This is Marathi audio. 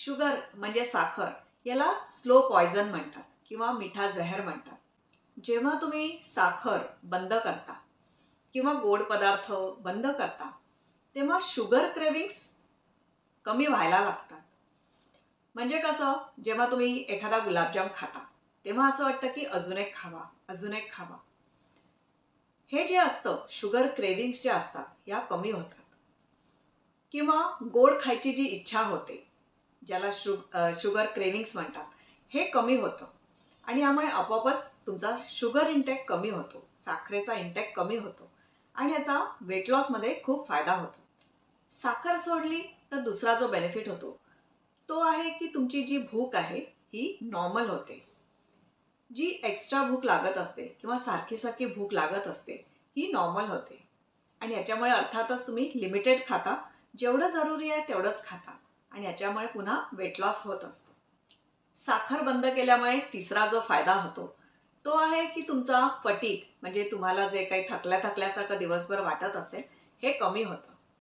शुगर म्हणजे साखर याला स्लो पॉयझन म्हणतात किंवा मिठा जहर म्हणतात. जेव्हा तुम्ही साखर बंद करता किंवा गोड पदार्थ बंद करता तेव्हा शुगर क्रेविंग्स कमी व्हायला लागतात. म्हणजे कसं, जेव्हा तुम्ही एखादा गुलाबजाम खाता तेव्हा असं वाटतं की अजून एक खावा, अजून एक खावा. हे जे असतं शुगर क्रेविंग्स जे असतात या कमी होतात. किंवा गोड खायची जी इच्छा होते ज्याला शुगर क्रेविंग्स म्हणतात हे कमी होतं आणि यामुळे आपोआपच तुमचा शुगर इंटेक कमी होतो, साखरेचा इंटेक कमी होतो आणि याचा वेट लॉसमध्ये खूप फायदा होतो. साखर सोडली तर दुसरा जो बेनिफिट होतो तो आहे की तुमची जी भूक आहे ही नॉर्मल होते. जी एक्स्ट्रा भूक लागत असते किंवा सारखी सारखी भूक लागत असते ही नॉर्मल होते आणि याच्यामुळे अर्थातच तुम्ही लिमिटेड खाता, जेवढं जरुरी आहे तेवढंच खाता आणि याच्यामुळे पुन्हा वेट लॉस होत असतं. साखर बंद केल्यामुळे तिसरा जो फायदा होतो तो आहे की तुमचा फटीग म्हणजे तुम्हाला जे काही थकल्यासारखं दिवसभर वाटत असेल हे कमी होतं.